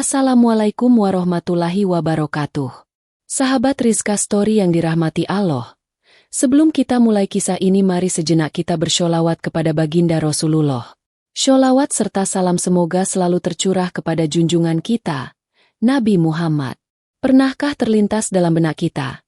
Assalamualaikum warahmatullahi wabarakatuh. Sahabat Rizka Story yang dirahmati Allah. Sebelum kita mulai kisah ini, mari sejenak kita bersholawat kepada baginda Rasulullah. Sholawat serta salam semoga selalu tercurah kepada junjungan kita, Nabi Muhammad. Pernahkah terlintas dalam benak kita,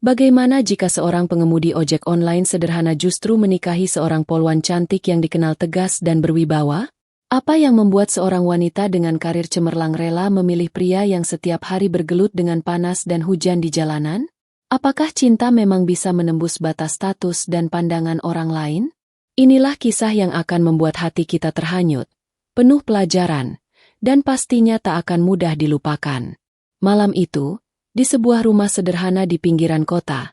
bagaimana jika seorang pengemudi ojek online sederhana justru menikahi seorang polwan cantik yang dikenal tegas dan berwibawa? Apa yang membuat seorang wanita dengan karir cemerlang rela memilih pria yang setiap hari bergelut dengan panas dan hujan di jalanan? Apakah cinta memang bisa menembus batas status dan pandangan orang lain? Inilah kisah yang akan membuat hati kita terhanyut, penuh pelajaran, dan pastinya tak akan mudah dilupakan. Malam itu, di sebuah rumah sederhana di pinggiran kota,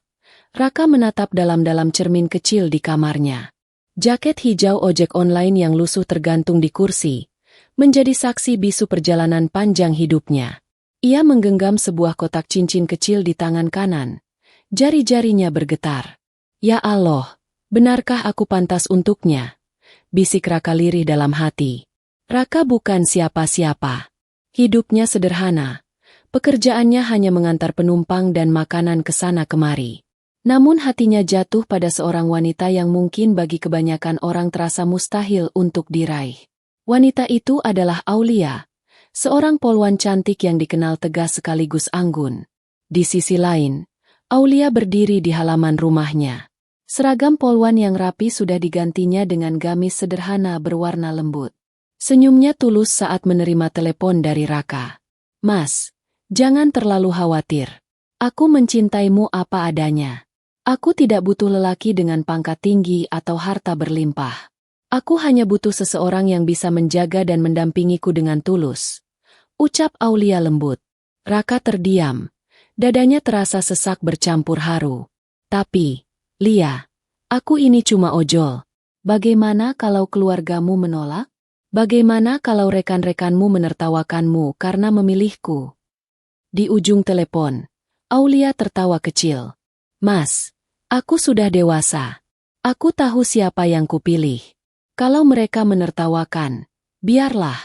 Raka menatap dalam-dalam cermin kecil di kamarnya. Jaket hijau ojek online yang lusuh tergantung di kursi, menjadi saksi bisu perjalanan panjang hidupnya. Ia menggenggam sebuah kotak cincin kecil di tangan kanan. Jari-jarinya bergetar. Ya Allah, benarkah aku pantas untuknya? Bisik Raka lirih dalam hati. Raka bukan siapa-siapa. Hidupnya sederhana. Pekerjaannya hanya mengantar penumpang dan makanan ke sana kemari. Namun hatinya jatuh pada seorang wanita yang mungkin bagi kebanyakan orang terasa mustahil untuk diraih. Wanita itu adalah Aulia, seorang polwan cantik yang dikenal tegas sekaligus anggun. Di sisi lain, Aulia berdiri di halaman rumahnya. Seragam polwan yang rapi sudah digantinya dengan gamis sederhana berwarna lembut. Senyumnya tulus saat menerima telepon dari Raka. "Mas, jangan terlalu khawatir. Aku mencintaimu apa adanya. Aku tidak butuh lelaki dengan pangkat tinggi atau harta berlimpah. Aku hanya butuh seseorang yang bisa menjaga dan mendampingiku dengan tulus," ucap Aulia lembut. Raka terdiam. Dadanya terasa sesak bercampur haru. "Tapi, Lia, aku ini cuma ojol. Bagaimana kalau keluargamu menolak? Bagaimana kalau rekan-rekanmu menertawakanmu karena memilihku?" Di ujung telepon, Aulia tertawa kecil. "Mas, aku sudah dewasa. Aku tahu siapa yang kupilih. Kalau mereka menertawakan, biarlah.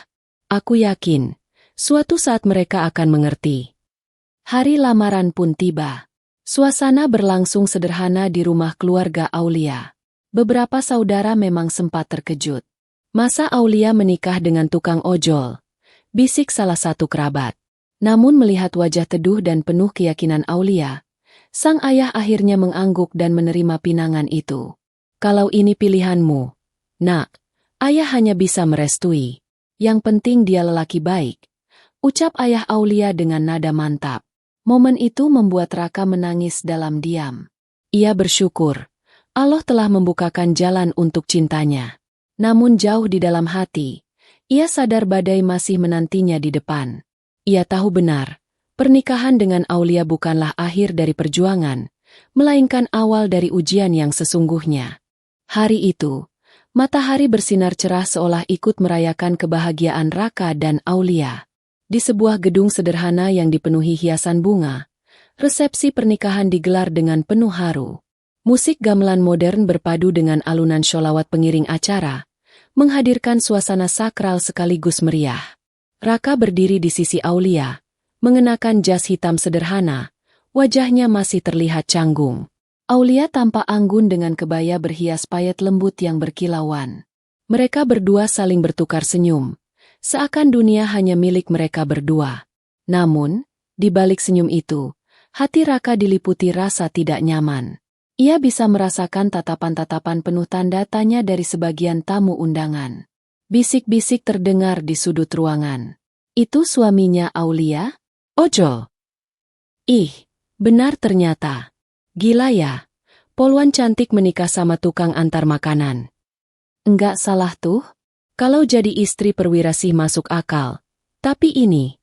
Aku yakin, suatu saat mereka akan mengerti." Hari lamaran pun tiba. Suasana berlangsung sederhana di rumah keluarga Aulia. Beberapa saudara memang sempat terkejut. "Masa Aulia menikah dengan tukang ojol?" bisik salah satu kerabat. Namun melihat wajah teduh dan penuh keyakinan Aulia, sang ayah akhirnya mengangguk dan menerima pinangan itu. "Kalau ini pilihanmu, Nak, ayah hanya bisa merestui. Yang penting dia lelaki baik," ucap ayah Aulia dengan nada mantap. Momen itu membuat Raka menangis dalam diam. Ia bersyukur, Allah telah membukakan jalan untuk cintanya. Namun jauh di dalam hati, ia sadar badai masih menantinya di depan. Ia tahu benar, pernikahan dengan Aulia bukanlah akhir dari perjuangan, melainkan awal dari ujian yang sesungguhnya. Hari itu, matahari bersinar cerah seolah ikut merayakan kebahagiaan Raka dan Aulia. Di sebuah gedung sederhana yang dipenuhi hiasan bunga, resepsi pernikahan digelar dengan penuh haru. Musik gamelan modern berpadu dengan alunan sholawat pengiring acara, menghadirkan suasana sakral sekaligus meriah. Raka berdiri di sisi Aulia, mengenakan jas hitam sederhana, wajahnya masih terlihat canggung. Aulia tampak anggun dengan kebaya berhias payet lembut yang berkilauan. Mereka berdua saling bertukar senyum, seakan dunia hanya milik mereka berdua. Namun, di balik senyum itu, hati Raka diliputi rasa tidak nyaman. Ia bisa merasakan tatapan-tatapan penuh tanda tanya dari sebagian tamu undangan. Bisik-bisik terdengar di sudut ruangan. "Itu suaminya Aulia? Ojol." "Ih, benar ternyata. Gila ya, polwan cantik menikah sama tukang antar makanan. Enggak salah tuh? Kalau jadi istri perwira sih masuk akal. Tapi ini..."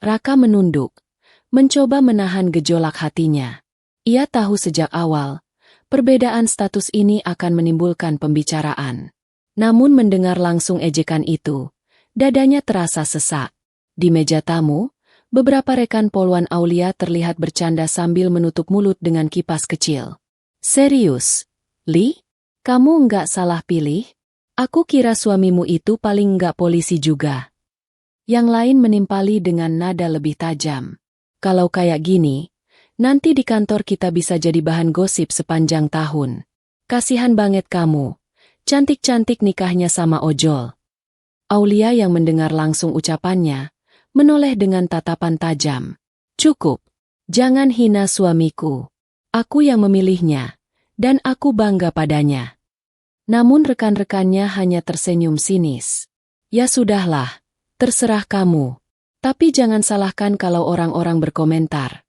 Raka menunduk, mencoba menahan gejolak hatinya. Ia tahu sejak awal, perbedaan status ini akan menimbulkan pembicaraan. Namun mendengar langsung ejekan itu, dadanya terasa sesak. Di meja tamu, beberapa rekan polwan Aulia terlihat bercanda sambil menutup mulut dengan kipas kecil. "Serius, Li? Kamu nggak salah pilih? Aku kira suamimu itu paling nggak polisi juga." Yang lain menimpali dengan nada lebih tajam. Kalau kayak gini, nanti di kantor kita bisa jadi bahan gosip sepanjang tahun. Kasihan banget kamu. Cantik-cantik nikahnya sama ojol. Aulia yang mendengar langsung ucapannya, menoleh dengan tatapan tajam. Cukup. Jangan hina suamiku. Aku yang memilihnya, dan aku bangga padanya. Namun rekan-rekannya hanya tersenyum sinis. Ya sudahlah. Terserah kamu. Tapi jangan salahkan kalau orang-orang berkomentar.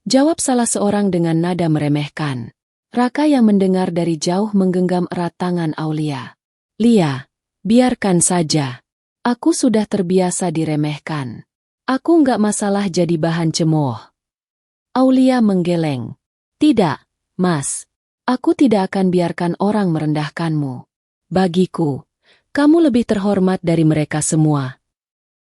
Jawab salah seorang dengan nada meremehkan. Raka yang mendengar dari jauh menggenggam erat tangan Aulia. Lia, biarkan saja. Aku sudah terbiasa diremehkan. Aku nggak masalah jadi bahan cemooh. Aulia menggeleng. Tidak, Mas. Aku tidak akan biarkan orang merendahkanmu. Bagiku, kamu lebih terhormat dari mereka semua.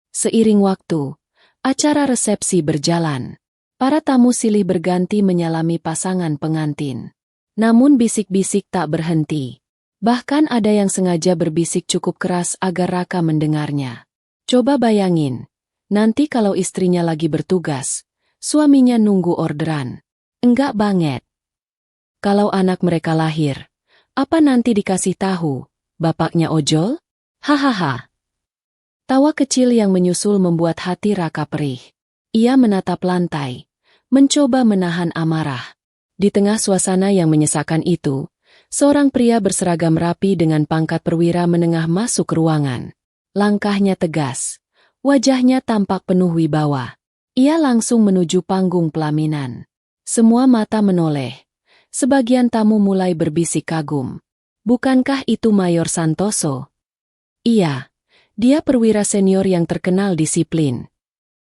Seiring waktu, acara resepsi berjalan. Para tamu silih berganti menyalami pasangan pengantin. Namun bisik-bisik tak berhenti. Bahkan ada yang sengaja berbisik cukup keras agar Raka mendengarnya. Coba bayangin, nanti kalau istrinya lagi bertugas, suaminya nunggu orderan. Enggak banget. Kalau anak mereka lahir, apa nanti dikasih tahu, bapaknya ojol? Hahaha. Tawa kecil yang menyusul membuat hati Raka perih. Ia menatap lantai, mencoba menahan amarah. Di tengah suasana yang menyesakan itu, seorang pria berseragam rapi dengan pangkat perwira menengah masuk ke ruangan. Langkahnya tegas, wajahnya tampak penuh wibawa. Ia langsung menuju panggung pelaminan. Semua mata menoleh. Sebagian tamu mulai berbisik kagum. Bukankah itu Mayor Santoso? Iya. Dia perwira senior yang terkenal disiplin.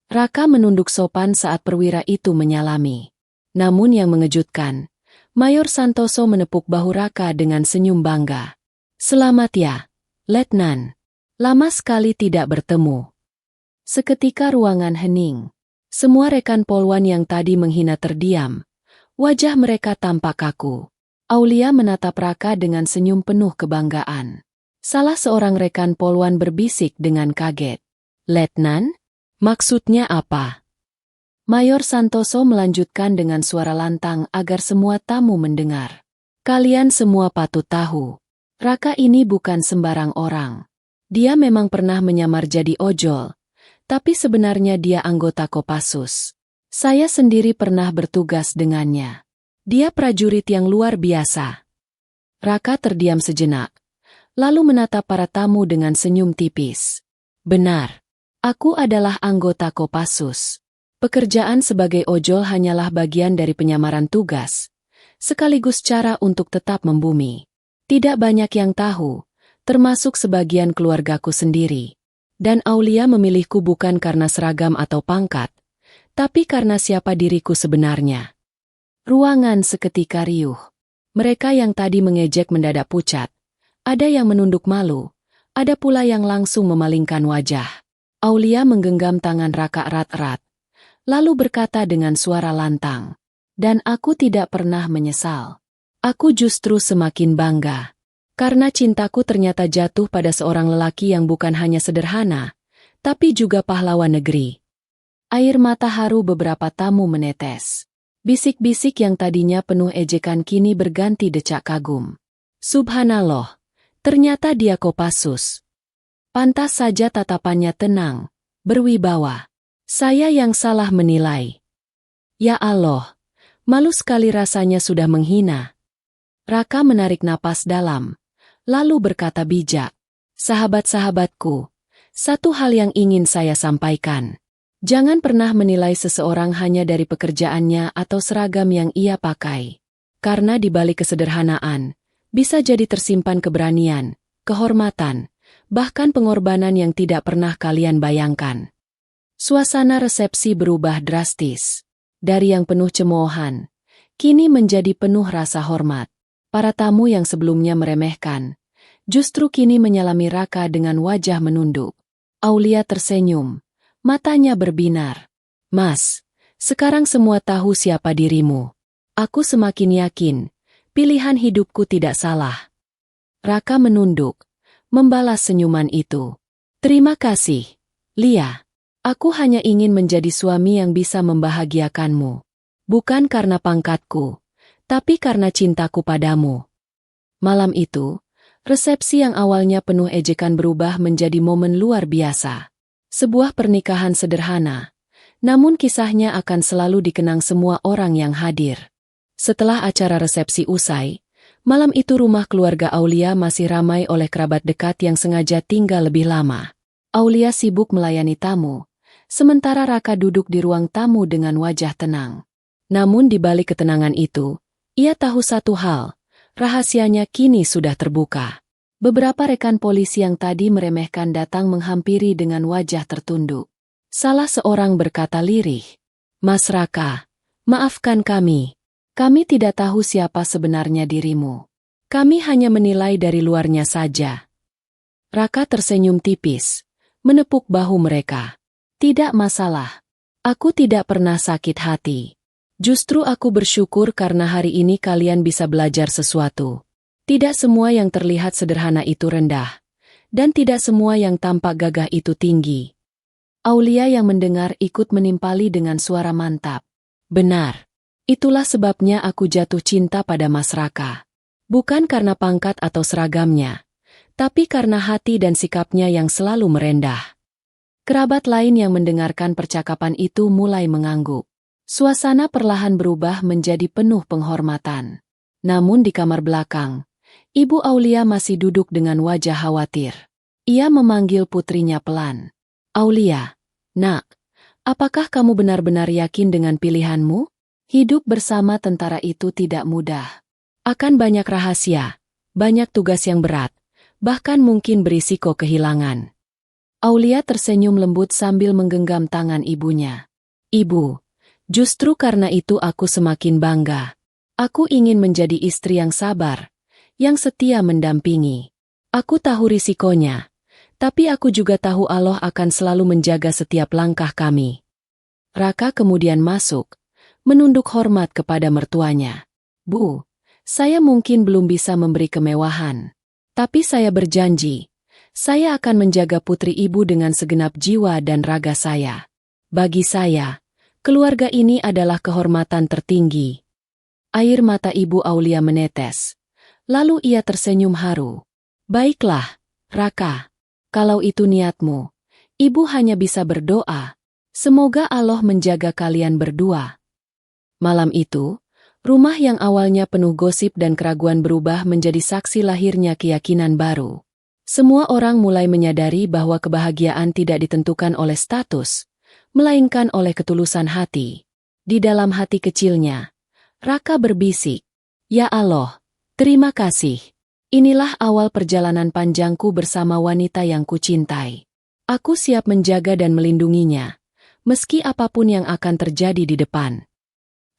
Raka menunduk sopan saat perwira itu menyalami. Namun yang mengejutkan, Mayor Santoso menepuk bahu Raka dengan senyum bangga. Selamat ya, Letnan. Lama sekali tidak bertemu. Seketika ruangan hening. Semua rekan polwan yang tadi menghina terdiam. Wajah mereka tampak kaku. Aulia menatap Raka dengan senyum penuh kebanggaan. Salah seorang rekan polwan berbisik dengan kaget. Letnan? Maksudnya apa? Mayor Santoso melanjutkan dengan suara lantang agar semua tamu mendengar. Kalian semua patut tahu. Raka ini bukan sembarang orang. Dia memang pernah menyamar jadi ojol. Tapi sebenarnya dia anggota Kopassus. Saya sendiri pernah bertugas dengannya. Dia prajurit yang luar biasa. Raka terdiam sejenak. Lalu menatap para tamu dengan senyum tipis. Benar, aku adalah anggota Kopassus. Pekerjaan sebagai ojol hanyalah bagian dari penyamaran tugas, sekaligus cara untuk tetap membumi. Tidak banyak yang tahu, termasuk sebagian keluargaku sendiri. Dan Aulia memilihku bukan karena seragam atau pangkat, tapi karena siapa diriku sebenarnya. Ruangan seketika riuh. Mereka yang tadi mengejek mendadak pucat. Ada yang menunduk malu, ada pula yang langsung memalingkan wajah. Aulia menggenggam tangan Raka erat-erat, lalu berkata dengan suara lantang, "Dan aku tidak pernah menyesal. Aku justru semakin bangga. Karena cintaku ternyata jatuh pada seorang lelaki yang bukan hanya sederhana, tapi juga pahlawan negeri." Air mata haru beberapa tamu menetes. Bisik-bisik yang tadinya penuh ejekan kini berganti decak kagum. Subhanallah. Ternyata dia Kopassus. Pantas saja tatapannya tenang, berwibawa. Saya yang salah menilai. Ya Allah, malu sekali rasanya sudah menghina. Raka menarik napas dalam, lalu berkata bijak. Sahabat-sahabatku, satu hal yang ingin saya sampaikan. Jangan pernah menilai seseorang hanya dari pekerjaannya atau seragam yang ia pakai. Karena di balik kesederhanaan, bisa jadi tersimpan keberanian, kehormatan, bahkan pengorbanan yang tidak pernah kalian bayangkan. Suasana resepsi berubah drastis. Dari yang penuh cemoohan, kini menjadi penuh rasa hormat. Para tamu yang sebelumnya meremehkan, justru kini menyalami Raka dengan wajah menunduk. Aulia tersenyum, matanya berbinar. Mas, sekarang semua tahu siapa dirimu. Aku semakin yakin. Pilihan hidupku tidak salah. Raka menunduk, membalas senyuman itu. Terima kasih, Lia. Aku hanya ingin menjadi suami yang bisa membahagiakanmu. Bukan karena pangkatku, tapi karena cintaku padamu. Malam itu, resepsi yang awalnya penuh ejekan berubah menjadi momen luar biasa. Sebuah pernikahan sederhana, namun kisahnya akan selalu dikenang semua orang yang hadir. Setelah acara resepsi usai, malam itu rumah keluarga Aulia masih ramai oleh kerabat dekat yang sengaja tinggal lebih lama. Aulia sibuk melayani tamu, sementara Raka duduk di ruang tamu dengan wajah tenang. Namun di balik ketenangan itu, ia tahu satu hal, rahasianya kini sudah terbuka. Beberapa rekan polisi yang tadi meremehkan datang menghampiri dengan wajah tertunduk. Salah seorang berkata lirih, "Mas Raka, maafkan kami. Kami tidak tahu siapa sebenarnya dirimu. Kami hanya menilai dari luarnya saja." Raka tersenyum tipis, menepuk bahu mereka. "Tidak masalah. Aku tidak pernah sakit hati. Justru aku bersyukur karena hari ini kalian bisa belajar sesuatu. Tidak semua yang terlihat sederhana itu rendah, dan tidak semua yang tampak gagah itu tinggi." Aulia yang mendengar ikut menimpali dengan suara mantap. "Benar. Itulah sebabnya aku jatuh cinta pada Mas Raka. Bukan karena pangkat atau seragamnya, tapi karena hati dan sikapnya yang selalu merendah." Kerabat lain yang mendengarkan percakapan itu mulai mengangguk. Suasana perlahan berubah menjadi penuh penghormatan. Namun di kamar belakang, Ibu Aulia masih duduk dengan wajah khawatir. Ia memanggil putrinya pelan. "Aulia, nak, apakah kamu benar-benar yakin dengan pilihanmu? Hidup bersama tentara itu tidak mudah. Akan banyak rahasia, banyak tugas yang berat, bahkan mungkin berisiko kehilangan." Aulia tersenyum lembut sambil menggenggam tangan ibunya. "Ibu, justru karena itu aku semakin bangga. Aku ingin menjadi istri yang sabar, yang setia mendampingi. Aku tahu risikonya, tapi aku juga tahu Allah akan selalu menjaga setiap langkah kami." Raka kemudian masuk, menunduk hormat kepada mertuanya. "Bu, saya mungkin belum bisa memberi kemewahan, tapi saya berjanji, saya akan menjaga putri ibu dengan segenap jiwa dan raga saya. Bagi saya, keluarga ini adalah kehormatan tertinggi." Air mata Ibu Aulia menetes. Lalu ia tersenyum haru. "Baiklah, Raka. Kalau itu niatmu, Ibu hanya bisa berdoa. Semoga Allah menjaga kalian berdua." Malam itu, rumah yang awalnya penuh gosip dan keraguan berubah menjadi saksi lahirnya keyakinan baru. Semua orang mulai menyadari bahwa kebahagiaan tidak ditentukan oleh status, melainkan oleh ketulusan hati. Di dalam hati kecilnya, Raka berbisik, "Ya Allah, terima kasih. Inilah awal perjalanan panjangku bersama wanita yang kucintai. Aku siap menjaga dan melindunginya, meski apapun yang akan terjadi di depan."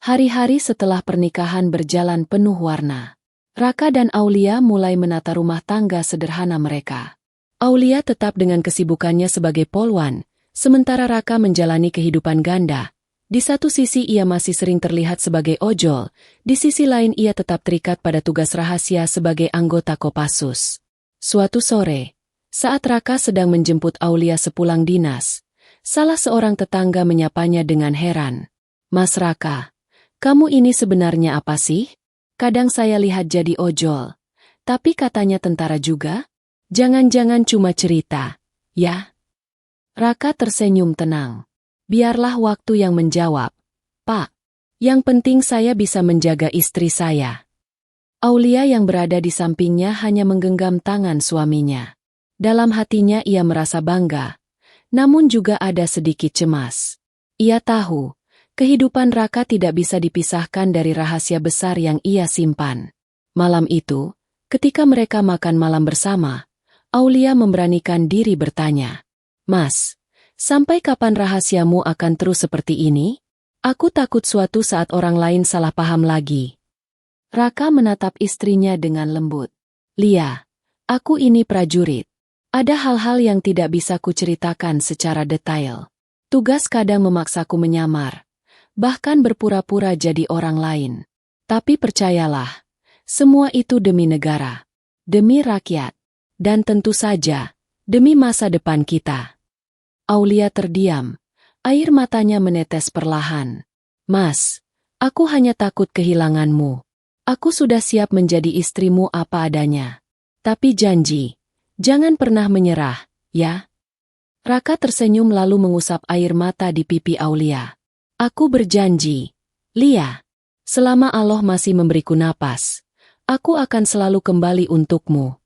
Hari-hari setelah pernikahan berjalan penuh warna. Raka dan Aulia mulai menata rumah tangga sederhana mereka. Aulia tetap dengan kesibukannya sebagai polwan, sementara Raka menjalani kehidupan ganda. Di satu sisi ia masih sering terlihat sebagai ojol, di sisi lain ia tetap terikat pada tugas rahasia sebagai anggota Kopassus. Suatu sore, saat Raka sedang menjemput Aulia sepulang dinas, salah seorang tetangga menyapanya dengan heran. "Mas Raka, kamu ini sebenarnya apa sih? Kadang saya lihat jadi ojol, tapi katanya tentara juga? Jangan-jangan cuma cerita, ya?" Raka tersenyum tenang. "Biarlah waktu yang menjawab, Pak. Yang penting saya bisa menjaga istri saya." Aulia yang berada di sampingnya hanya menggenggam tangan suaminya. Dalam hatinya ia merasa bangga, namun juga ada sedikit cemas. Ia tahu, kehidupan Raka tidak bisa dipisahkan dari rahasia besar yang ia simpan. Malam itu, ketika mereka makan malam bersama, Aulia memberanikan diri bertanya, "Mas, sampai kapan rahasiamu akan terus seperti ini? Aku takut suatu saat orang lain salah paham lagi." Raka menatap istrinya dengan lembut. "Lia, aku ini prajurit. Ada hal-hal yang tidak bisa kuceritakan secara detail. Tugas kadang memaksaku menyamar, bahkan berpura-pura jadi orang lain. Tapi percayalah, semua itu demi negara, demi rakyat, dan tentu saja, demi masa depan kita." Aulia terdiam. Air matanya menetes perlahan. Mas, aku hanya takut kehilanganmu. Aku sudah siap menjadi istrimu apa adanya. Tapi janji, jangan pernah menyerah, ya? Raka tersenyum lalu mengusap air mata di pipi Aulia. Aku berjanji, Lia. Selama Allah masih memberiku napas, aku akan selalu kembali untukmu.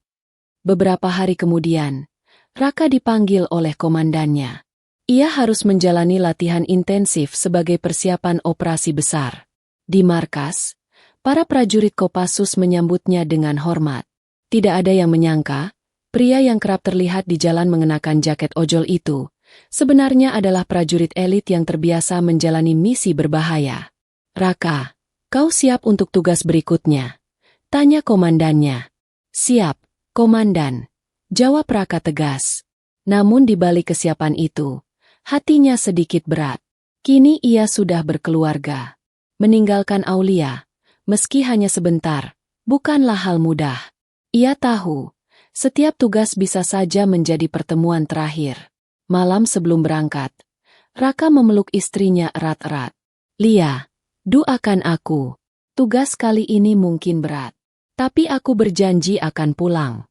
Beberapa hari kemudian, Raka dipanggil oleh komandannya. Ia harus menjalani latihan intensif sebagai persiapan operasi besar. Di markas, para prajurit Kopassus menyambutnya dengan hormat. Tidak ada yang menyangka, pria yang kerap terlihat di jalan mengenakan jaket ojol itu, sebenarnya adalah prajurit elit yang terbiasa menjalani misi berbahaya. Raka, kau siap untuk tugas berikutnya? Tanya komandannya. Siap, komandan. Jawab Raka tegas. Namun di balik kesiapan itu, hatinya sedikit berat. Kini ia sudah berkeluarga. Meninggalkan Aulia, meski hanya sebentar, bukanlah hal mudah. Ia tahu, setiap tugas bisa saja menjadi pertemuan terakhir. Malam sebelum berangkat, Raka memeluk istrinya erat-erat. Lia, doakan aku. Tugas kali ini mungkin berat, tapi aku berjanji akan pulang.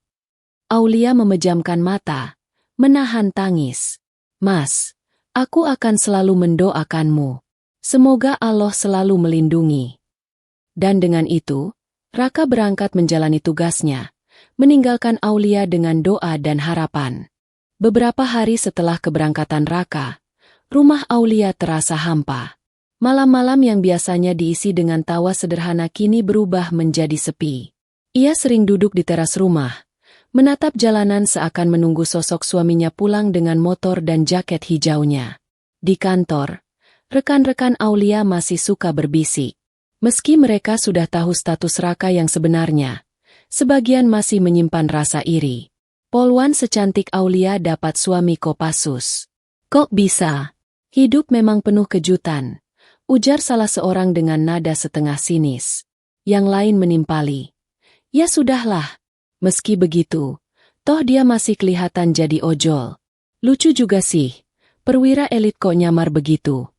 Aulia memejamkan mata, menahan tangis. Mas, aku akan selalu mendoakanmu. Semoga Allah selalu melindungi. Dan dengan itu, Raka berangkat menjalani tugasnya, meninggalkan Aulia dengan doa dan harapan. Beberapa hari setelah keberangkatan Raka, rumah Aulia terasa hampa. Malam-malam yang biasanya diisi dengan tawa sederhana kini berubah menjadi sepi. Ia sering duduk di teras rumah, menatap jalanan seakan menunggu sosok suaminya pulang dengan motor dan jaket hijaunya. Di kantor, rekan-rekan Aulia masih suka berbisik. Meski mereka sudah tahu status Raka yang sebenarnya, sebagian masih menyimpan rasa iri. Polwan secantik Aulia dapat suami Kopassus. Kok bisa? Hidup memang penuh kejutan, ujar salah seorang dengan nada setengah sinis. Yang lain menimpali. Ya sudahlah. Meski begitu, toh dia masih kelihatan jadi ojol. Lucu juga sih, perwira elit kok nyamar begitu.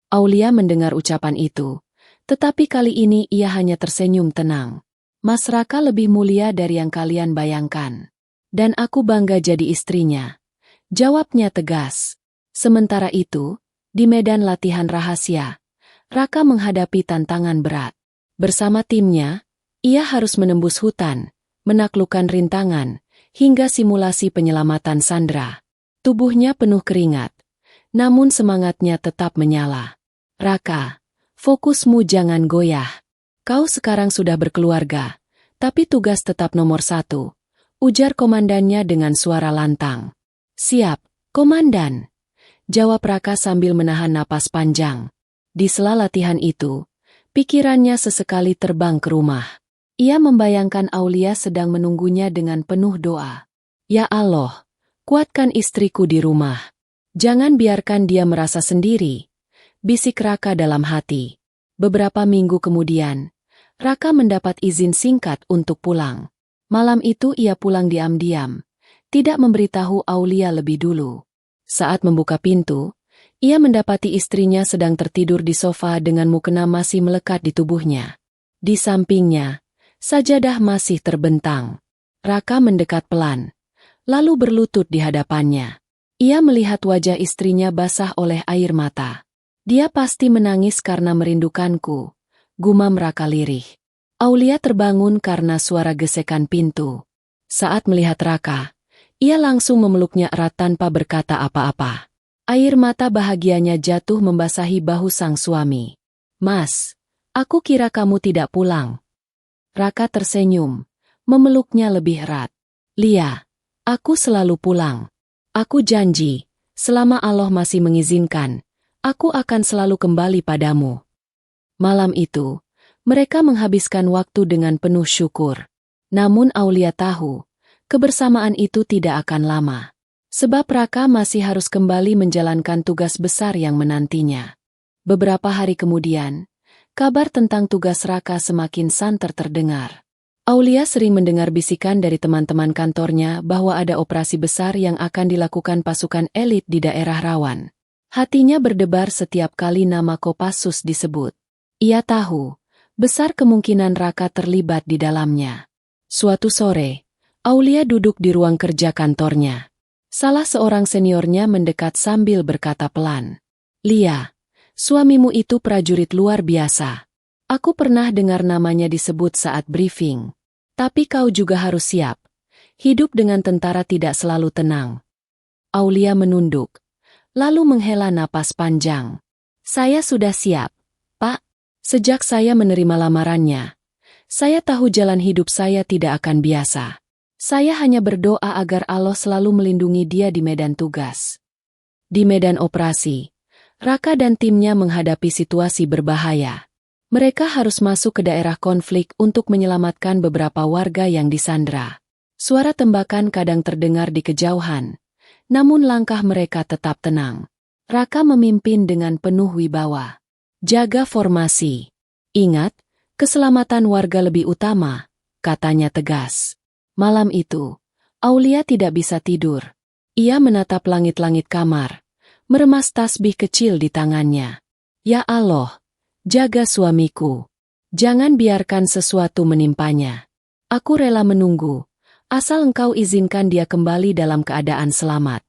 Aulia mendengar ucapan itu, tetapi kali ini ia hanya tersenyum tenang. Mas Raka lebih mulia dari yang kalian bayangkan. Dan aku bangga jadi istrinya. Jawabnya tegas. Sementara itu, di medan latihan rahasia, Raka menghadapi tantangan berat. Bersama timnya, ia harus menembus hutan, menaklukkan rintangan, hingga simulasi penyelamatan sandera. Tubuhnya penuh keringat, namun semangatnya tetap menyala. Raka, fokusmu jangan goyah. Kau sekarang sudah berkeluarga, tapi tugas tetap nomor 1, ujar komandannya dengan suara lantang. Siap, komandan. Jawab Raka sambil menahan napas panjang. Di sela latihan itu, pikirannya sesekali terbang ke rumah. Ia membayangkan Aulia sedang menunggunya dengan penuh doa. Ya Allah, kuatkan istriku di rumah. Jangan biarkan dia merasa sendiri, bisik Raka dalam hati. Beberapa minggu kemudian, Raka mendapat izin singkat untuk pulang. Malam itu ia pulang diam-diam, tidak memberitahu Aulia lebih dulu. Saat membuka pintu, ia mendapati istrinya sedang tertidur di sofa dengan mukena masih melekat di tubuhnya. Di sampingnya, sajadah masih terbentang. Raka mendekat pelan, lalu berlutut di hadapannya. Ia melihat wajah istrinya basah oleh air mata. Dia pasti menangis karena merindukanku, gumam Raka lirih. Aulia terbangun karena suara gesekan pintu. Saat melihat Raka, ia langsung memeluknya erat tanpa berkata apa-apa. Air mata bahagianya jatuh membasahi bahu sang suami. Mas, aku kira kamu tidak pulang. Raka tersenyum, memeluknya lebih erat. Lia, aku selalu pulang. Aku janji, selama Allah masih mengizinkan, aku akan selalu kembali padamu. Malam itu, mereka menghabiskan waktu dengan penuh syukur. Namun Aulia tahu, kebersamaan itu tidak akan lama. Sebab Raka masih harus kembali menjalankan tugas besar yang menantinya. Beberapa hari kemudian, kabar tentang tugas Raka semakin santer terdengar. Aulia sering mendengar bisikan dari teman-teman kantornya bahwa ada operasi besar yang akan dilakukan pasukan elit di daerah rawan. Hatinya berdebar setiap kali nama Kopassus disebut. Ia tahu, besar kemungkinan Raka terlibat di dalamnya. Suatu sore, Aulia duduk di ruang kerja kantornya. Salah seorang seniornya mendekat sambil berkata pelan. "Lia, suamimu itu prajurit luar biasa. Aku pernah dengar namanya disebut saat briefing. Tapi kau juga harus siap. Hidup dengan tentara tidak selalu tenang." Aulia menunduk, lalu menghela napas panjang. "Saya sudah siap, Pak. Sejak saya menerima lamarannya, saya tahu jalan hidup saya tidak akan biasa. Saya hanya berdoa agar Allah selalu melindungi dia di medan tugas." Di medan operasi, Raka dan timnya menghadapi situasi berbahaya. Mereka harus masuk ke daerah konflik untuk menyelamatkan beberapa warga yang disandra. Suara tembakan kadang terdengar di kejauhan, namun langkah mereka tetap tenang. Raka memimpin dengan penuh wibawa. "Jaga formasi. Ingat, keselamatan warga lebih utama," katanya tegas. Malam itu, Aulia tidak bisa tidur. Ia menatap langit-langit kamar, meremas tasbih kecil di tangannya. "Ya Allah, jaga suamiku. Jangan biarkan sesuatu menimpanya. Aku rela menunggu, asal Engkau izinkan dia kembali dalam keadaan selamat."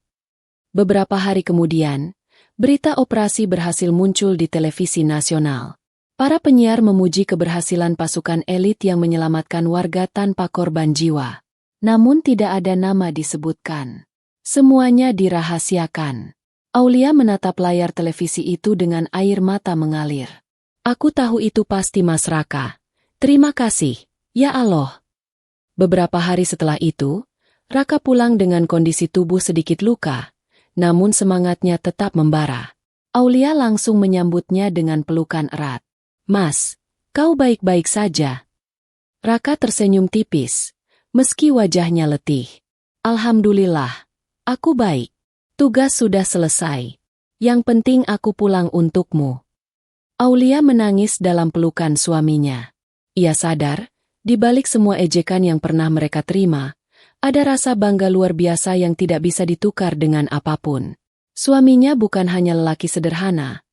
Beberapa hari kemudian, berita operasi berhasil muncul di televisi nasional. Para penyiar memuji keberhasilan pasukan elit yang menyelamatkan warga tanpa korban jiwa. Namun tidak ada nama disebutkan. Semuanya dirahasiakan. Aulia menatap layar televisi itu dengan air mata mengalir. "Aku tahu itu pasti Mas Raka. Terima kasih, ya Allah." Beberapa hari setelah itu, Raka pulang dengan kondisi tubuh sedikit luka, namun semangatnya tetap membara. Aulia langsung menyambutnya dengan pelukan erat. "Mas, kau baik-baik saja?" Raka tersenyum tipis, meski wajahnya letih. "Alhamdulillah, aku baik. Tugas sudah selesai. Yang penting aku pulang untukmu." Aulia menangis dalam pelukan suaminya. Ia sadar, di balik semua ejekan yang pernah mereka terima, ada rasa bangga luar biasa yang tidak bisa ditukar dengan apapun. Suaminya bukan hanya lelaki sederhana,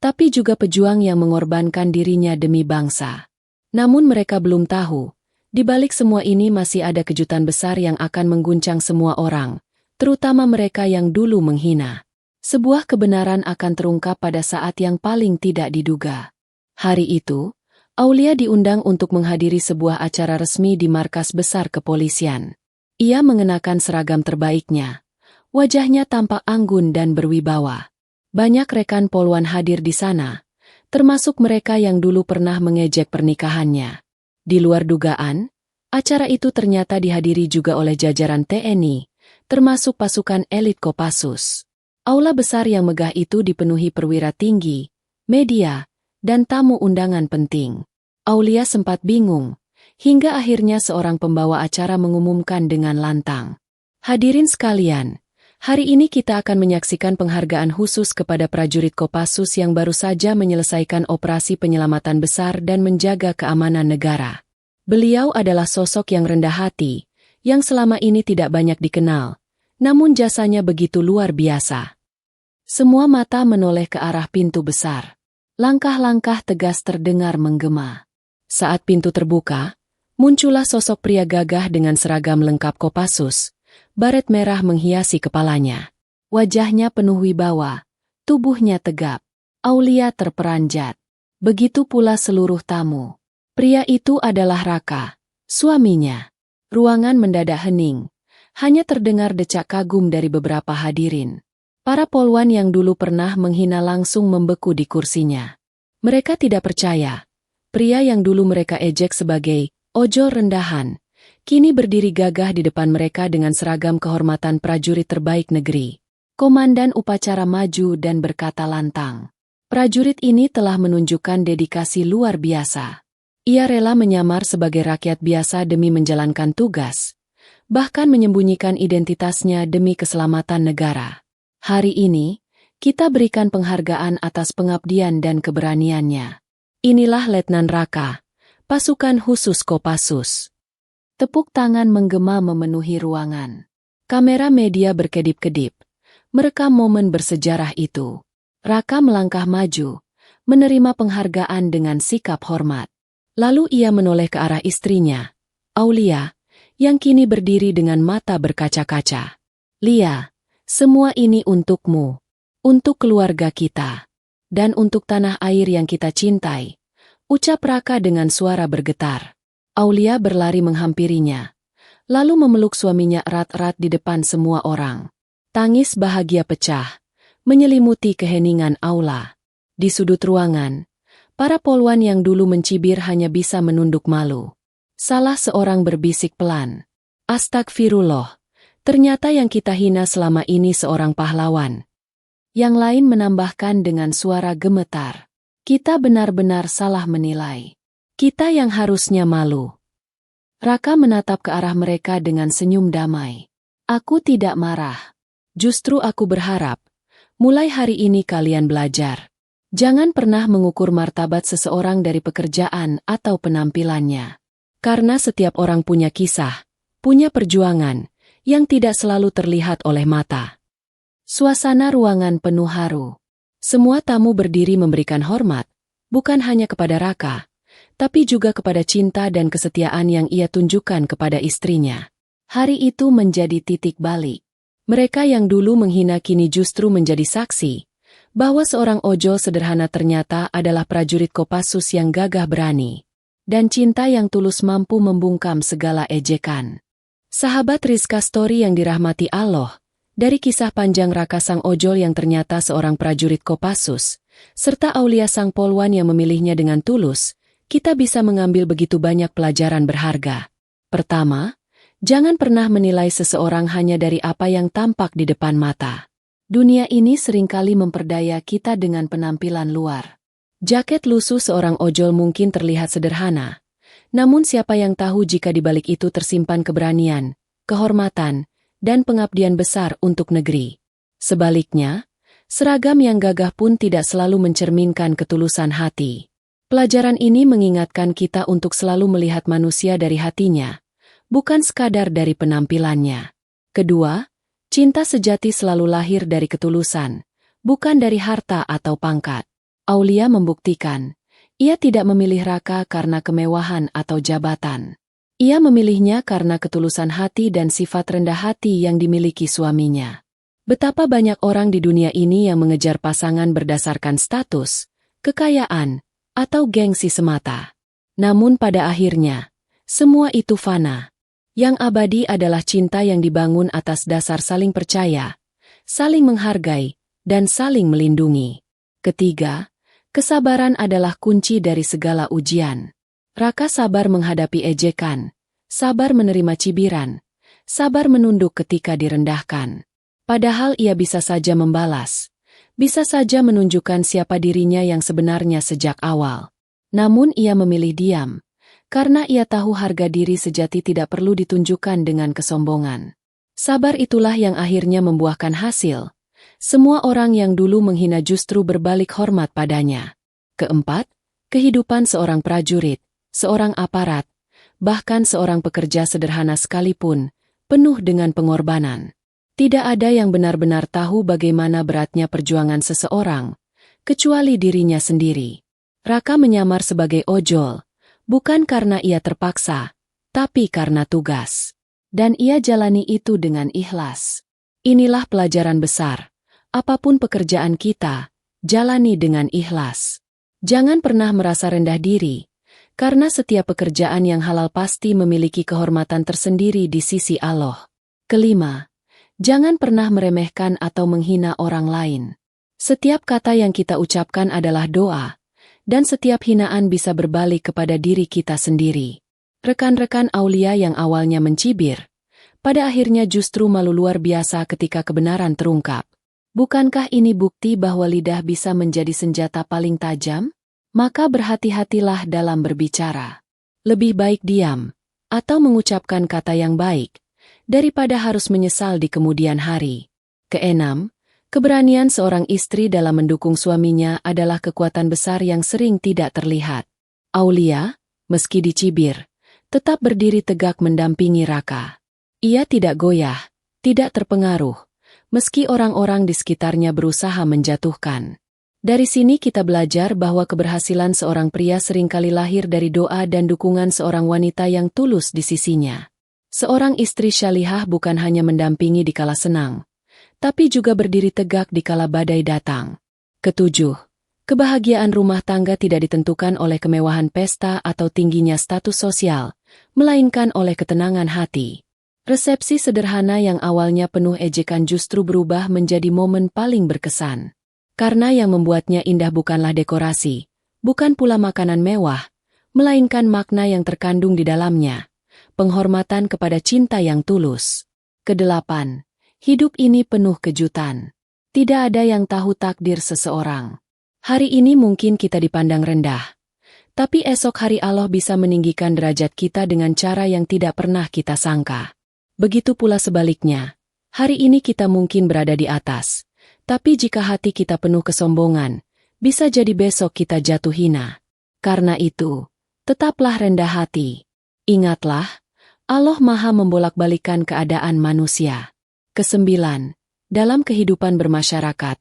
tapi juga pejuang yang mengorbankan dirinya demi bangsa. Namun mereka belum tahu, di balik semua ini masih ada kejutan besar yang akan mengguncang semua orang, terutama mereka yang dulu menghina. Sebuah kebenaran akan terungkap pada saat yang paling tidak diduga. Hari itu, Aulia diundang untuk menghadiri sebuah acara resmi di markas besar kepolisian. Ia mengenakan seragam terbaiknya. Wajahnya tampak anggun dan berwibawa. Banyak rekan polwan hadir di sana, termasuk mereka yang dulu pernah mengejek pernikahannya. Di luar dugaan, acara itu ternyata dihadiri juga oleh jajaran TNI, termasuk pasukan elit Kopassus. Aula besar yang megah itu dipenuhi perwira tinggi, media, dan tamu undangan penting. Aulia sempat bingung, hingga akhirnya seorang pembawa acara mengumumkan dengan lantang. "Hadirin sekalian, hari ini kita akan menyaksikan penghargaan khusus kepada prajurit Kopassus yang baru saja menyelesaikan operasi penyelamatan besar dan menjaga keamanan negara. Beliau adalah sosok yang rendah hati, yang selama ini tidak banyak dikenal, namun jasanya begitu luar biasa." Semua mata menoleh ke arah pintu besar. Langkah-langkah tegas terdengar menggema. Saat pintu terbuka, muncullah sosok pria gagah dengan seragam lengkap Kopassus. Baret merah menghiasi kepalanya. Wajahnya penuh wibawa, tubuhnya tegap. Aulia terperanjat. Begitu pula seluruh tamu. Pria itu adalah Raka, suaminya. Ruangan mendadak hening. Hanya terdengar decak kagum dari beberapa hadirin. Para polwan yang dulu pernah menghina langsung membeku di kursinya. Mereka tidak percaya. Pria yang dulu mereka ejek sebagai ojol rendahan, kini berdiri gagah di depan mereka dengan seragam kehormatan prajurit terbaik negeri. Komandan upacara maju dan berkata lantang. Prajurit ini telah menunjukkan dedikasi luar biasa. Ia rela menyamar sebagai rakyat biasa demi menjalankan tugas, bahkan menyembunyikan identitasnya demi keselamatan negara. Hari ini, kita berikan penghargaan atas pengabdian dan keberaniannya. Inilah Letnan Raka, pasukan khusus Kopassus. Tepuk tangan menggema memenuhi ruangan. Kamera media berkedip-kedip, merekam momen bersejarah itu. Raka melangkah maju, menerima penghargaan dengan sikap hormat. Lalu ia menoleh ke arah istrinya, Aulia, yang kini berdiri dengan mata berkaca-kaca. Lia, semua ini untukmu, untuk keluarga kita, dan untuk tanah air yang kita cintai, ucap Raka dengan suara bergetar. Aulia berlari menghampirinya, lalu memeluk suaminya erat-erat di depan semua orang. Tangis bahagia pecah, menyelimuti keheningan aula. Di sudut ruangan, para polwan yang dulu mencibir hanya bisa menunduk malu. Salah seorang berbisik pelan, "Astagfirullah, ternyata yang kita hina selama ini seorang pahlawan." Yang lain menambahkan dengan suara gemetar, "Kita benar-benar salah menilai. Kita yang harusnya malu." Raka menatap ke arah mereka dengan senyum damai. "Aku tidak marah. Justru aku berharap, mulai hari ini kalian belajar. Jangan pernah mengukur martabat seseorang dari pekerjaan atau penampilannya. Karena setiap orang punya kisah, punya perjuangan, yang tidak selalu terlihat oleh mata." Suasana ruangan penuh haru. Semua tamu berdiri memberikan hormat, bukan hanya kepada Raka, tapi juga kepada cinta dan kesetiaan yang ia tunjukkan kepada istrinya. Hari itu menjadi titik balik. Mereka yang dulu menghina kini justru menjadi saksi bahwa seorang ojol sederhana ternyata adalah prajurit Kopassus yang gagah berani, dan cinta yang tulus mampu membungkam segala ejekan. Sahabat Rizka Story yang dirahmati Allah, dari kisah panjang Raka sang ojol yang ternyata seorang prajurit Kopassus, serta Aulia sang polwan yang memilihnya dengan tulus, kita bisa mengambil begitu banyak pelajaran berharga. Pertama, jangan pernah menilai seseorang hanya dari apa yang tampak di depan mata. Dunia ini seringkali memperdaya kita dengan penampilan luar. Jaket lusuh seorang ojol mungkin terlihat sederhana, namun siapa yang tahu jika di balik itu tersimpan keberanian, kehormatan, dan pengabdian besar untuk negeri. Sebaliknya, seragam yang gagah pun tidak selalu mencerminkan ketulusan hati. Pelajaran ini mengingatkan kita untuk selalu melihat manusia dari hatinya, bukan sekadar dari penampilannya. Kedua, cinta sejati selalu lahir dari ketulusan, bukan dari harta atau pangkat. Aulia membuktikan, ia tidak memilih Raka karena kemewahan atau jabatan. Ia memilihnya karena ketulusan hati dan sifat rendah hati yang dimiliki suaminya. Betapa banyak orang di dunia ini yang mengejar pasangan berdasarkan status, kekayaan, atau gengsi semata. Namun pada akhirnya, semua itu fana. Yang abadi adalah cinta yang dibangun atas dasar saling percaya, saling menghargai, dan saling melindungi. Ketiga, kesabaran adalah kunci dari segala ujian. Raka sabar menghadapi ejekan, sabar menerima cibiran, sabar menunduk ketika direndahkan. Padahal ia bisa saja membalas, bisa saja menunjukkan siapa dirinya yang sebenarnya sejak awal. Namun ia memilih diam, karena ia tahu harga diri sejati tidak perlu ditunjukkan dengan kesombongan. Sabar itulah yang akhirnya membuahkan hasil. Semua orang yang dulu menghina justru berbalik hormat padanya. Keempat, kehidupan seorang prajurit, seorang aparat, bahkan seorang pekerja sederhana sekalipun, penuh dengan pengorbanan. Tidak ada yang benar-benar tahu bagaimana beratnya perjuangan seseorang, kecuali dirinya sendiri. Raka menyamar sebagai ojol, bukan karena ia terpaksa, tapi karena tugas. Dan ia jalani itu dengan ikhlas. Inilah pelajaran besar. Apapun pekerjaan kita, jalani dengan ikhlas. Jangan pernah merasa rendah diri, karena setiap pekerjaan yang halal pasti memiliki kehormatan tersendiri di sisi Allah. Kelima, jangan pernah meremehkan atau menghina orang lain. Setiap kata yang kita ucapkan adalah doa, dan setiap hinaan bisa berbalik kepada diri kita sendiri. Rekan-rekan Aulia yang awalnya mencibir, pada akhirnya justru malu luar biasa ketika kebenaran terungkap. Bukankah ini bukti bahwa lidah bisa menjadi senjata paling tajam? Maka berhati-hatilah dalam berbicara. Lebih baik diam, atau mengucapkan kata yang baik, daripada harus menyesal di kemudian hari. Keenam, keberanian seorang istri dalam mendukung suaminya adalah kekuatan besar yang sering tidak terlihat. Aulia, meski dicibir, tetap berdiri tegak mendampingi Raka. Ia tidak goyah, tidak terpengaruh, meski orang-orang di sekitarnya berusaha menjatuhkan. Dari sini kita belajar bahwa keberhasilan seorang pria seringkali lahir dari doa dan dukungan seorang wanita yang tulus di sisinya. Seorang istri syalihah bukan hanya mendampingi di kala senang, tapi juga berdiri tegak di kala badai datang. Ketujuh, kebahagiaan rumah tangga tidak ditentukan oleh kemewahan pesta atau tingginya status sosial, melainkan oleh ketenangan hati. Resepsi sederhana yang awalnya penuh ejekan justru berubah menjadi momen paling berkesan. Karena yang membuatnya indah bukanlah dekorasi, bukan pula makanan mewah, melainkan makna yang terkandung di dalamnya, penghormatan kepada cinta yang tulus. Kedelapan, hidup ini penuh kejutan. Tidak ada yang tahu takdir seseorang. Hari ini mungkin kita dipandang rendah, tapi esok hari Allah bisa meninggikan derajat kita dengan cara yang tidak pernah kita sangka. Begitu pula sebaliknya, hari ini kita mungkin berada di atas, tapi jika hati kita penuh kesombongan, bisa jadi besok kita jatuh hina. Karena itu, tetaplah rendah hati. Ingatlah, Allah Maha membolak-balikan keadaan manusia. Kesembilan, dalam kehidupan bermasyarakat,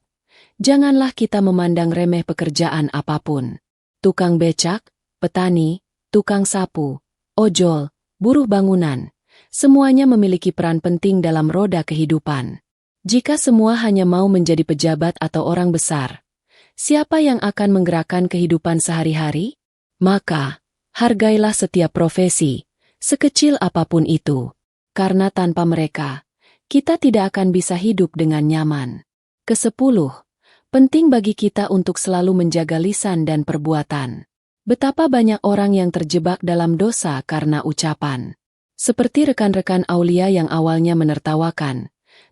janganlah kita memandang remeh pekerjaan apapun. Tukang becak, petani, tukang sapu, ojol, buruh bangunan, semuanya memiliki peran penting dalam roda kehidupan. Jika semua hanya mau menjadi pejabat atau orang besar, siapa yang akan menggerakkan kehidupan sehari-hari? Maka, hargailah setiap profesi, sekecil apapun itu. Karena tanpa mereka, kita tidak akan bisa hidup dengan nyaman. Kesepuluh, penting bagi kita untuk selalu menjaga lisan dan perbuatan. Betapa banyak orang yang terjebak dalam dosa karena ucapan. Seperti rekan-rekan Aulia yang awalnya menertawakan,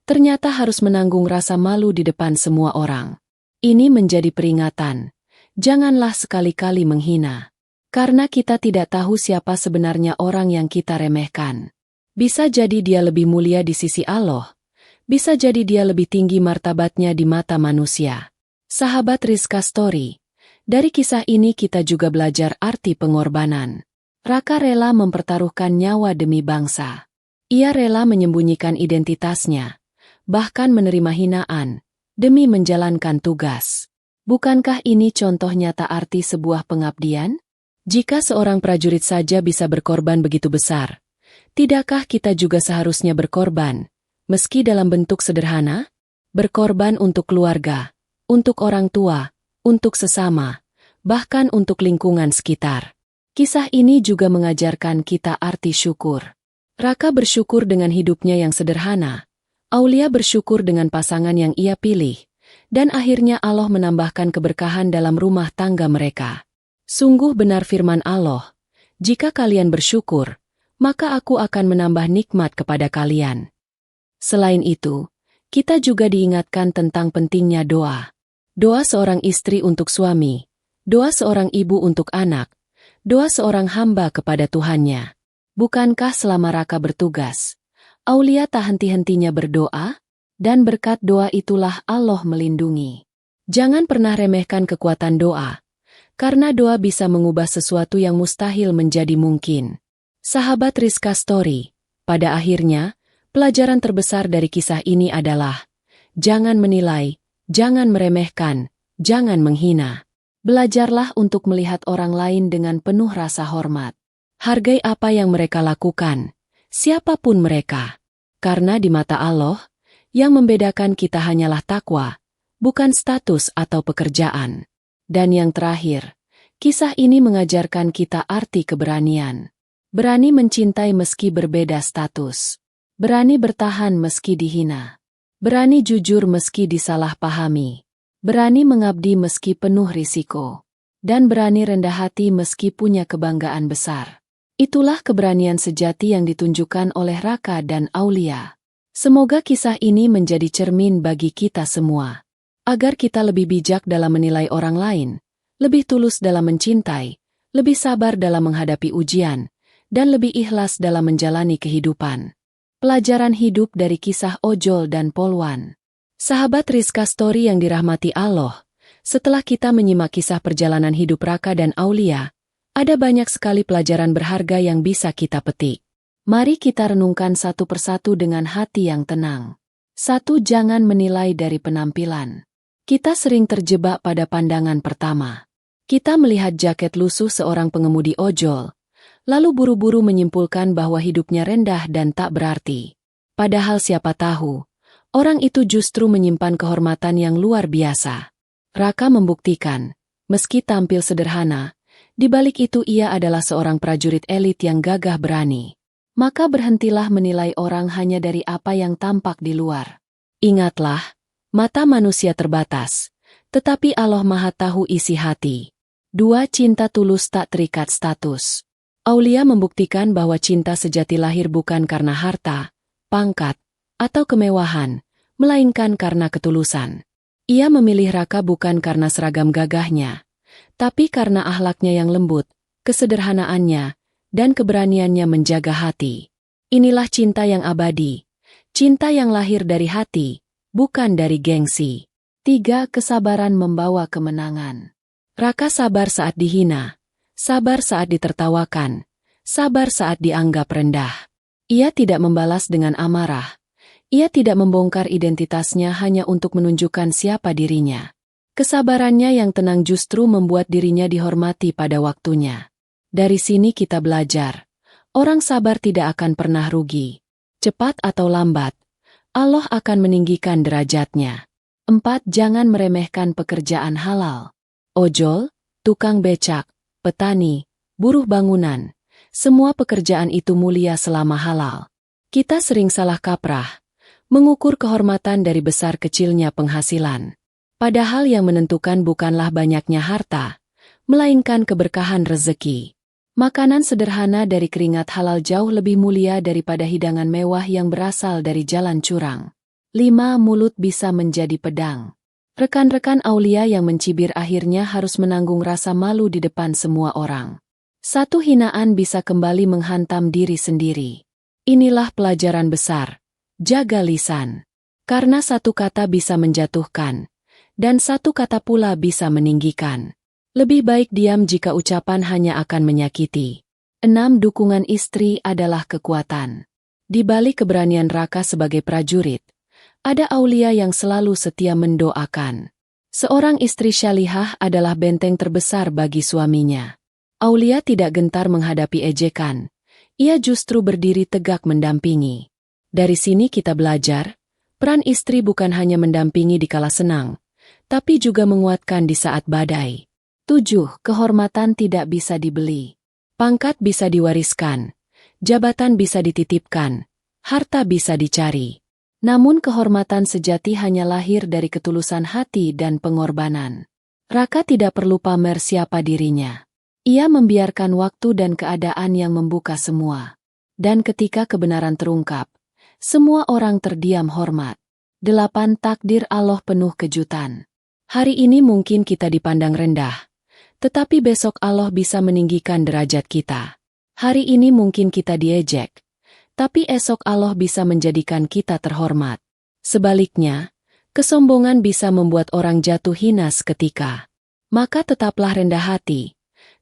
ternyata harus menanggung rasa malu di depan semua orang. Ini menjadi peringatan. Janganlah sekali-kali menghina. Karena kita tidak tahu siapa sebenarnya orang yang kita remehkan. Bisa jadi dia lebih mulia di sisi Allah. Bisa jadi dia lebih tinggi martabatnya di mata manusia. Sahabat Rizka Story, dari kisah ini kita juga belajar arti pengorbanan. Raka rela mempertaruhkan nyawa demi bangsa. Ia rela menyembunyikan identitasnya, bahkan menerima hinaan, demi menjalankan tugas. Bukankah ini contoh nyata arti sebuah pengabdian? Jika seorang prajurit saja bisa berkorban begitu besar, tidakkah kita juga seharusnya berkorban, meski dalam bentuk sederhana? Berkorban untuk keluarga, untuk orang tua, untuk sesama, bahkan untuk lingkungan sekitar. Kisah ini juga mengajarkan kita arti syukur. Raka bersyukur dengan hidupnya yang sederhana, Aulia bersyukur dengan pasangan yang ia pilih, dan akhirnya Allah menambahkan keberkahan dalam rumah tangga mereka. Sungguh benar firman Allah, jika kalian bersyukur, maka aku akan menambah nikmat kepada kalian. Selain itu, kita juga diingatkan tentang pentingnya doa. Doa seorang istri untuk suami, doa seorang ibu untuk anak, doa seorang hamba kepada Tuhannya. Bukankah selama Raka bertugas, Aulia tak henti-hentinya berdoa? Dan berkat doa itulah Allah melindungi. Jangan pernah remehkan kekuatan doa, karena doa bisa mengubah sesuatu yang mustahil menjadi mungkin. Sahabat Rizka Story, pada akhirnya, pelajaran terbesar dari kisah ini adalah, jangan menilai, jangan meremehkan, jangan menghina. Belajarlah untuk melihat orang lain dengan penuh rasa hormat. Hargai apa yang mereka lakukan, siapapun mereka. Karena di mata Allah, yang membedakan kita hanyalah takwa, bukan status atau pekerjaan. Dan yang terakhir, kisah ini mengajarkan kita arti keberanian. Berani mencintai meski berbeda status. Berani bertahan meski dihina. Berani jujur meski disalahpahami. Berani mengabdi meski penuh risiko. Dan berani rendah hati meski punya kebanggaan besar. Itulah keberanian sejati yang ditunjukkan oleh Raka dan Aulia. Semoga kisah ini menjadi cermin bagi kita semua. Agar kita lebih bijak dalam menilai orang lain, lebih tulus dalam mencintai, lebih sabar dalam menghadapi ujian, dan lebih ikhlas dalam menjalani kehidupan. Pelajaran hidup dari kisah ojol dan polwan. Sahabat Rizka Story yang dirahmati Allah, setelah kita menyimak kisah perjalanan hidup Raka dan Aulia, Ada banyak sekali pelajaran berharga yang bisa kita petik. Mari kita renungkan satu persatu dengan hati yang tenang. 1. Jangan menilai dari penampilan. Kita sering terjebak pada pandangan pertama. Kita melihat jaket lusuh seorang pengemudi ojol, lalu buru-buru menyimpulkan bahwa hidupnya rendah dan tak berarti. Padahal siapa tahu, orang itu justru menyimpan kehormatan yang luar biasa. Raka membuktikan, meski tampil sederhana, di balik itu ia adalah seorang prajurit elit yang gagah berani. Maka berhentilah menilai orang hanya dari apa yang tampak di luar. Ingatlah, mata manusia terbatas, tetapi Allah Maha Tahu isi hati. 2. Cinta tulus tak terikat status. Aulia membuktikan bahwa cinta sejati lahir bukan karena harta, pangkat, atau kemewahan, melainkan karena ketulusan. Ia memilih Raka bukan karena seragam gagahnya, tapi karena akhlaknya yang lembut, kesederhanaannya, dan keberaniannya menjaga hati. Inilah cinta yang abadi, cinta yang lahir dari hati, bukan dari gengsi. 3. Kesabaran membawa kemenangan. Raka sabar saat dihina, sabar saat ditertawakan, sabar saat dianggap rendah. Ia tidak membalas dengan amarah. Ia tidak membongkar identitasnya hanya untuk menunjukkan siapa dirinya. Kesabarannya yang tenang justru membuat dirinya dihormati pada waktunya. Dari sini kita belajar, orang sabar tidak akan pernah rugi. Cepat atau lambat, Allah akan meninggikan derajatnya. 4. Jangan meremehkan pekerjaan halal. Ojol, tukang becak, petani, buruh bangunan, semua pekerjaan itu mulia selama halal. Kita sering salah kaprah, mengukur kehormatan dari besar kecilnya penghasilan. Padahal yang menentukan bukanlah banyaknya harta, melainkan keberkahan rezeki. Makanan sederhana dari keringat halal jauh lebih mulia daripada hidangan mewah yang berasal dari jalan curang. 5. Mulut bisa menjadi pedang. Rekan-rekan Aulia yang mencibir akhirnya harus menanggung rasa malu di depan semua orang. Satu hinaan bisa kembali menghantam diri sendiri. Inilah pelajaran besar. Jaga lisan. Karena satu kata bisa menjatuhkan, dan satu kata pula bisa meninggikan. Lebih baik diam jika ucapan hanya akan menyakiti. 6. Dukungan istri adalah kekuatan. Di balik keberanian Raka sebagai prajurit, ada Aulia yang selalu setia mendoakan. Seorang istri syalihah adalah benteng terbesar bagi suaminya. Aulia tidak gentar menghadapi ejekan. Ia justru berdiri tegak mendampingi. Dari sini kita belajar, peran istri bukan hanya mendampingi di kala senang, tapi juga menguatkan di saat badai. 7. Kehormatan tidak bisa dibeli. Pangkat bisa diwariskan, jabatan bisa dititipkan, harta bisa dicari. Namun kehormatan sejati hanya lahir dari ketulusan hati dan pengorbanan. Raka tidak perlu pamer siapa dirinya. Ia membiarkan waktu dan keadaan yang membuka semua. Dan ketika kebenaran terungkap, semua orang terdiam hormat. 8. Takdir Allah penuh kejutan. Hari ini mungkin kita dipandang rendah, tetapi besok Allah bisa meninggikan derajat kita. Hari ini mungkin kita diejek, tapi esok Allah bisa menjadikan kita terhormat. Sebaliknya, kesombongan bisa membuat orang jatuh hina seketika. Maka tetaplah rendah hati,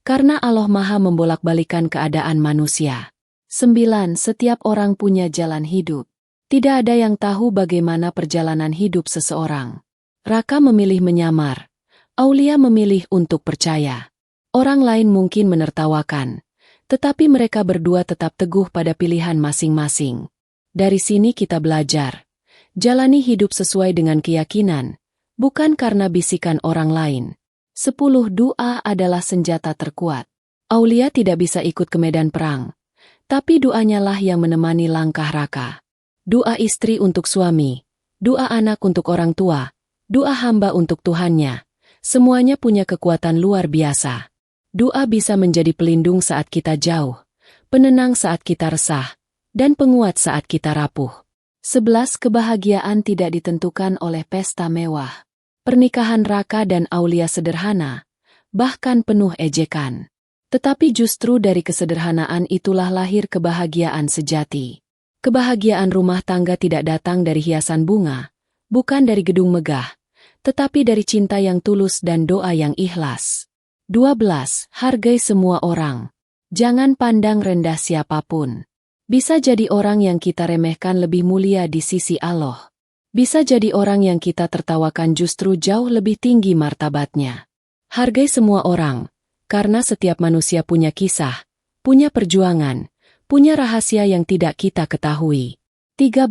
karena Allah Maha membolak-balikan keadaan manusia. 9. Setiap orang punya jalan hidup. Tidak ada yang tahu bagaimana perjalanan hidup seseorang. Raka memilih menyamar, Aulia memilih untuk percaya. Orang lain mungkin menertawakan, tetapi mereka berdua tetap teguh pada pilihan masing-masing. Dari sini kita belajar, jalani hidup sesuai dengan keyakinan, bukan karena bisikan orang lain. 10. Doa adalah senjata terkuat. Aulia tidak bisa ikut ke medan perang, tapi doanya lah yang menemani langkah Raka. Doa istri untuk suami, doa anak untuk orang tua, doa hamba untuk Tuhannya, semuanya punya kekuatan luar biasa. Doa bisa menjadi pelindung saat kita jauh, penenang saat kita resah, dan penguat saat kita rapuh. 11. Kebahagiaan tidak ditentukan oleh pesta mewah. Pernikahan Raka dan Aulia sederhana, bahkan penuh ejekan. Tetapi justru dari kesederhanaan itulah lahir kebahagiaan sejati. Kebahagiaan rumah tangga tidak datang dari hiasan bunga, bukan dari gedung megah, tetapi dari cinta yang tulus dan doa yang ikhlas. 12. Hargai semua orang. Jangan pandang rendah siapapun. Bisa jadi orang yang kita remehkan lebih mulia di sisi Allah. Bisa jadi orang yang kita tertawakan justru jauh lebih tinggi martabatnya. Hargai semua orang, karena setiap manusia punya kisah, punya perjuangan, punya rahasia yang tidak kita ketahui. 13.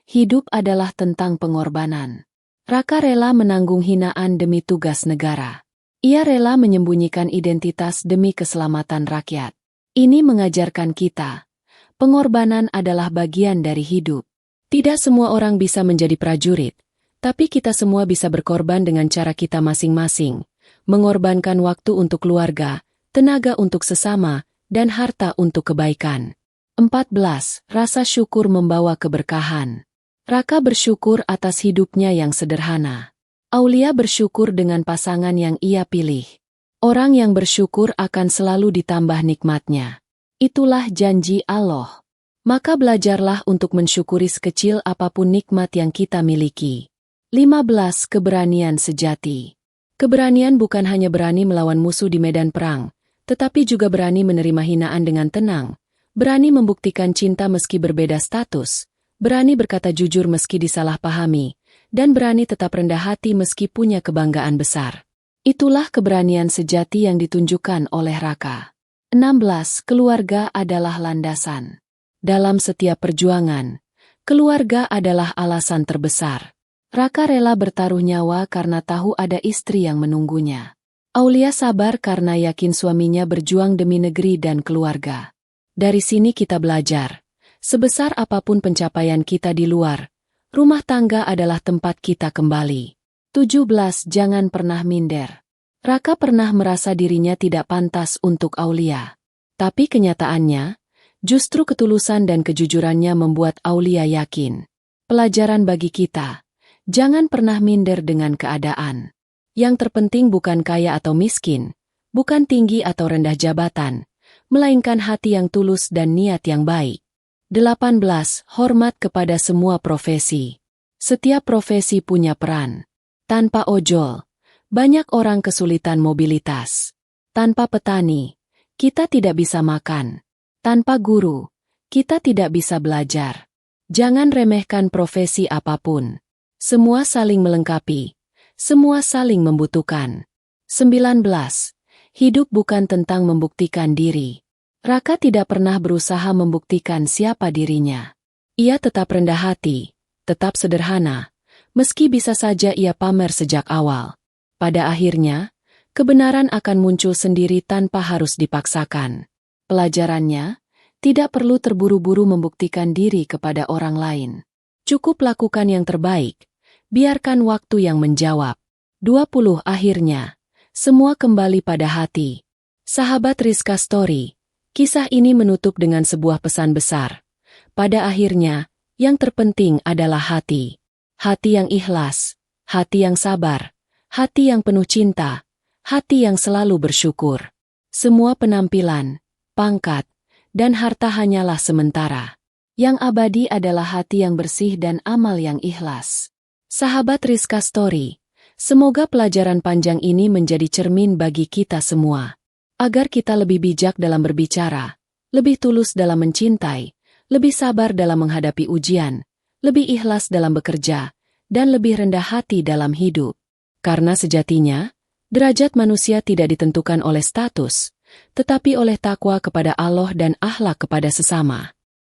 Hidup adalah tentang pengorbanan. Raka rela menanggung hinaan demi tugas negara. Ia rela menyembunyikan identitas demi keselamatan rakyat. Ini mengajarkan kita, pengorbanan adalah bagian dari hidup. Tidak semua orang bisa menjadi prajurit, tapi kita semua bisa berkorban dengan cara kita masing-masing, mengorbankan waktu untuk keluarga, tenaga untuk sesama, dan harta untuk kebaikan. 14. Rasa syukur membawa keberkahan. Raka bersyukur atas hidupnya yang sederhana. Aulia bersyukur dengan pasangan yang ia pilih. Orang yang bersyukur akan selalu ditambah nikmatnya. Itulah janji Allah. Maka belajarlah untuk mensyukuri sekecil apapun nikmat yang kita miliki. 15. Keberanian sejati. Keberanian bukan hanya berani melawan musuh di medan perang, tetapi juga berani menerima hinaan dengan tenang, berani membuktikan cinta meski berbeda status, berani berkata jujur meski disalahpahami, dan berani tetap rendah hati meski punya kebanggaan besar. Itulah keberanian sejati yang ditunjukkan oleh Raka. 16. Keluarga adalah landasan. Dalam setiap perjuangan, keluarga adalah alasan terbesar. Raka rela bertaruh nyawa karena tahu ada istri yang menunggunya. Aulia sabar karena yakin suaminya berjuang demi negeri dan keluarga. Dari sini kita belajar, sebesar apapun pencapaian kita di luar, rumah tangga adalah tempat kita kembali. 17. Jangan pernah minder. Raka pernah merasa dirinya tidak pantas untuk Aulia. Tapi kenyataannya, justru ketulusan dan kejujurannya membuat Aulia yakin. Pelajaran bagi kita, jangan pernah minder dengan keadaan. Yang terpenting bukan kaya atau miskin, bukan tinggi atau rendah jabatan, melainkan hati yang tulus dan niat yang baik. 18. Hormat kepada semua profesi. Setiap profesi punya peran. Tanpa ojol, banyak orang kesulitan mobilitas. Tanpa petani, kita tidak bisa makan. Tanpa guru, kita tidak bisa belajar. Jangan remehkan profesi apapun. Semua saling melengkapi. Semua saling membutuhkan. 19. Hidup bukan tentang membuktikan diri. Raka tidak pernah berusaha membuktikan siapa dirinya. Ia tetap rendah hati, tetap sederhana, meski bisa saja ia pamer sejak awal. Pada akhirnya, kebenaran akan muncul sendiri tanpa harus dipaksakan. Pelajarannya, tidak perlu terburu-buru membuktikan diri kepada orang lain. Cukup lakukan yang terbaik, biarkan waktu yang menjawab. 20. Akhirnya, semua kembali pada hati. Sahabat Rizka Story, kisah ini menutup dengan sebuah pesan besar. Pada akhirnya, yang terpenting adalah hati. Hati yang ikhlas, hati yang sabar, hati yang penuh cinta, hati yang selalu bersyukur. Semua penampilan, pangkat, dan harta hanyalah sementara. Yang abadi adalah hati yang bersih dan amal yang ikhlas. Sahabat Rizka Story, semoga pelajaran panjang ini menjadi cermin bagi kita semua. Agar kita lebih bijak dalam berbicara, lebih tulus dalam mencintai, lebih sabar dalam menghadapi ujian, lebih ikhlas dalam bekerja, dan lebih rendah hati dalam hidup. Karena sejatinya, derajat manusia tidak ditentukan oleh status, tetapi oleh takwa kepada Allah dan akhlak kepada sesama.